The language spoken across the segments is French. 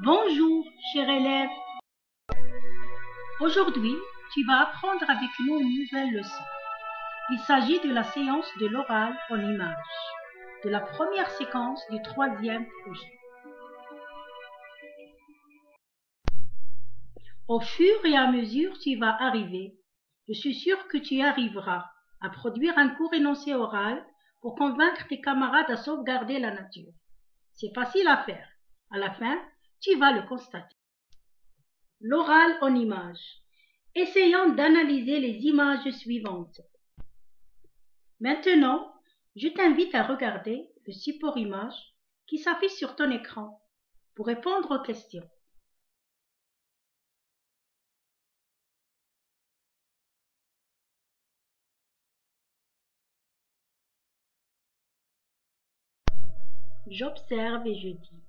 Bonjour, cher élève. Aujourd'hui, tu vas apprendre avec nous une nouvelle leçon. Il s'agit de la séance de l'oral en images, de la première séquence du troisième projet. Au fur et à mesure tu vas arriver, je suis sûre que tu arriveras à produire un court énoncé oral pour convaincre tes camarades à sauvegarder la nature. C'est facile à faire. À la fin, tu vas le constater. L'oral en images. Essayons d'analyser les images suivantes. Maintenant, je t'invite à regarder le support image qui s'affiche sur ton écran pour répondre aux questions. J'observe et je dis.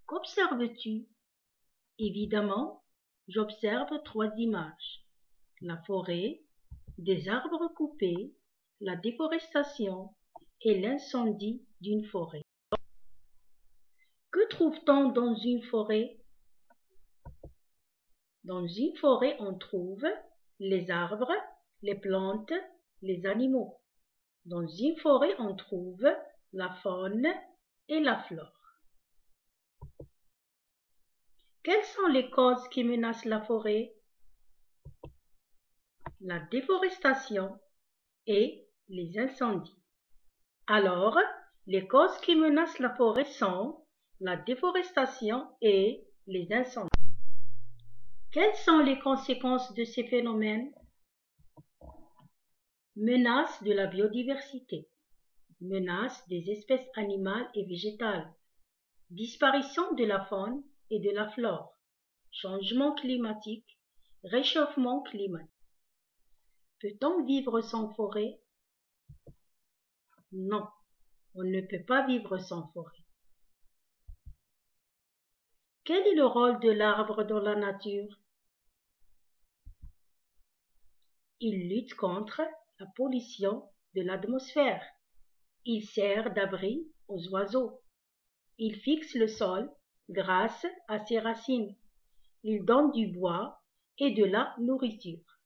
Qu'observes-tu? Évidemment, j'observe trois images. La forêt, des arbres coupés, la déforestation et l'incendie d'une forêt. Que trouve-t-on dans une forêt? Dans une forêt, on trouve les arbres, les plantes, les animaux. Dans une forêt, on trouve la faune et la flore. Quelles sont les causes qui menacent la forêt? La déforestation et les incendies. Alors, les causes qui menacent la forêt sont la déforestation et les incendies. Quelles sont les conséquences de ces phénomènes? Menace de la biodiversité, menace des espèces animales et végétales, disparition de la faune et de la flore, changement climatique, réchauffement climatique. Peut-on vivre sans forêt? Non, on ne peut pas vivre sans forêt. Quel est le rôle de l'arbre dans la nature? Il lutte contre la pollution de l'atmosphère. Il sert d'abri aux oiseaux. Il fixe le sol grâce à ses racines. Il donne du bois et de la nourriture.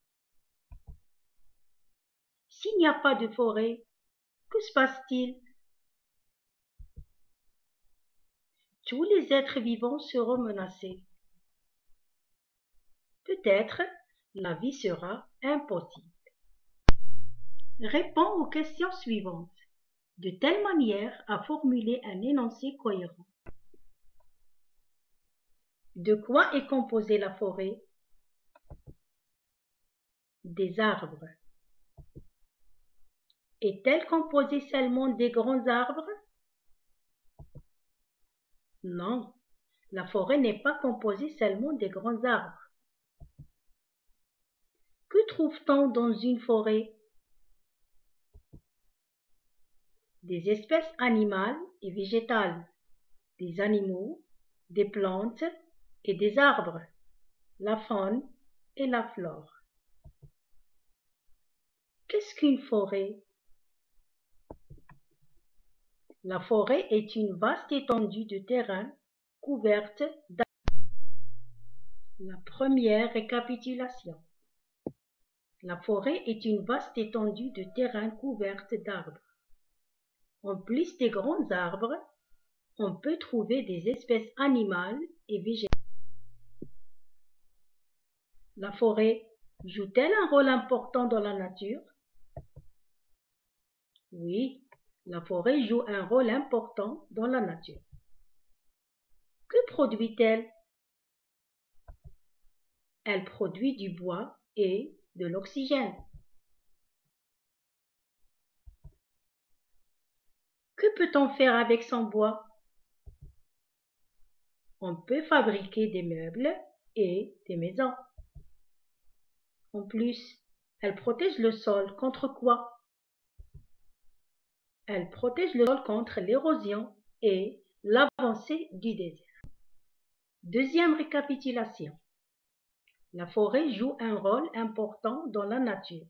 S'il n'y a pas de forêt, que se passe-t-il? Tous les êtres vivants seront menacés. Peut-être la vie sera impossible. Réponds aux questions suivantes, de telle manière à formuler un énoncé cohérent. De quoi est composée la forêt? Des arbres. Est-elle composée seulement des grands arbres? Non, la forêt n'est pas composée seulement des grands arbres. Que trouve-t-on dans une forêt? Des espèces animales et végétales, des animaux, des plantes et des arbres, la faune et la flore. Qu'est-ce qu'une forêt? La forêt est une vaste étendue de terrain couverte d'arbres. La première récapitulation. La forêt est une vaste étendue de terrain couverte d'arbres. En plus des grands arbres, on peut trouver des espèces animales et végétales. La forêt joue-t-elle un rôle important dans la nature? Oui, la forêt joue un rôle important dans la nature. Que produit-elle? Elle produit du bois et de l'oxygène. Que peut-on faire avec son bois? On peut fabriquer des meubles et des maisons. En plus, elle protège le sol contre quoi? Elle protège le sol contre l'érosion et l'avancée du désert. Deuxième récapitulation. La forêt joue un rôle important dans la nature.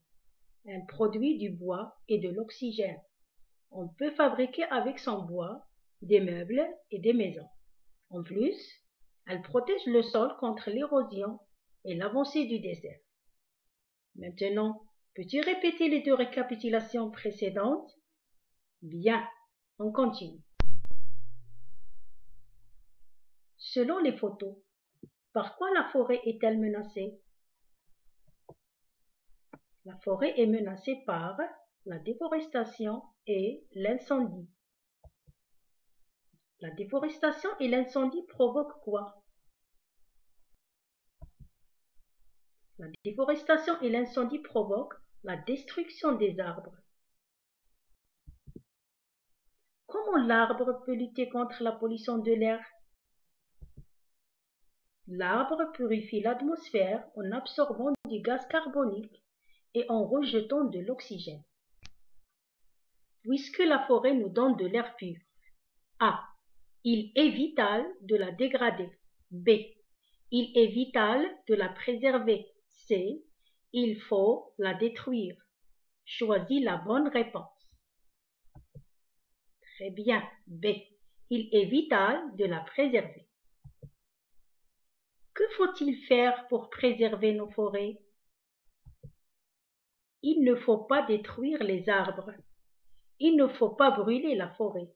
Elle produit du bois et de l'oxygène. On peut fabriquer avec son bois des meubles et des maisons. En plus, Elle protège le sol contre l'érosion et l'avancée du désert. Maintenant, peux-tu répéter les deux récapitulations précédentes? Bien, on continue. Selon les photos, par quoi la forêt est-elle menacée? La forêt est menacée par la déforestation et l'incendie. La déforestation et l'incendie provoquent quoi? La déforestation et l'incendie provoquent la destruction des arbres. Comment l'arbre peut lutter contre la pollution de l'air? L'arbre purifie l'atmosphère en absorbant du gaz carbonique et en rejetant de l'oxygène. Puisque la forêt nous donne de l'air pur, A. Il est vital de la dégrader. B. Il est vital de la préserver. C. Il faut la détruire. Choisis la bonne réponse. Très bien. B. Il est vital de la préserver. Que faut-il faire pour préserver nos forêts? Il ne faut pas détruire les arbres. Il ne faut pas brûler la forêt.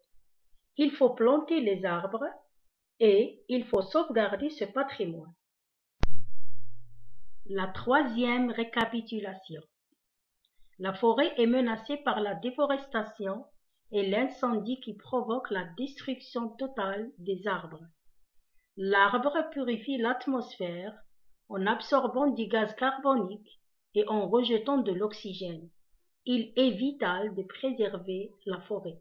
Il faut planter les arbres et il faut sauvegarder ce patrimoine. La troisième récapitulation. La forêt est menacée par la déforestation et l'incendie qui provoque la destruction totale des arbres. L'arbre purifie l'atmosphère en absorbant du gaz carbonique et en rejetant de l'oxygène. Il est vital de préserver la forêt.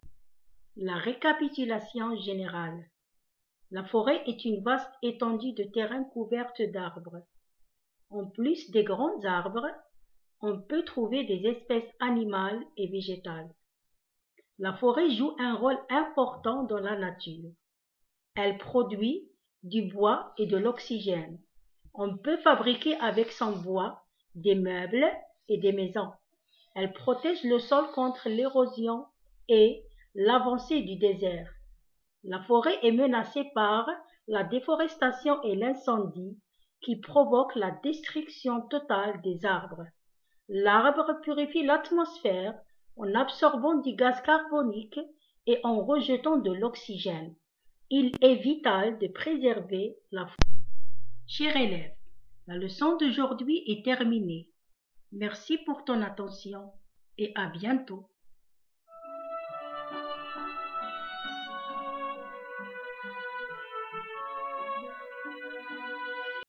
La récapitulation générale. La forêt est une vaste étendue de terrain couverte d'arbres. En plus des grands arbres, on peut trouver des espèces animales et végétales. La forêt joue un rôle important dans la nature. Elle produit du bois et de l'oxygène. On peut fabriquer avec son bois des meubles et des maisons. Elle protège le sol contre l'érosion et l'avancée du désert. La forêt est menacée par la déforestation et l'incendie qui provoquent la destruction totale des arbres. L'arbre purifie l'atmosphère en absorbant du gaz carbonique et en rejetant de l'oxygène. Il est vital de préserver la forêt. Chers élèves, la leçon d'aujourd'hui est terminée. Merci pour ton attention et à bientôt.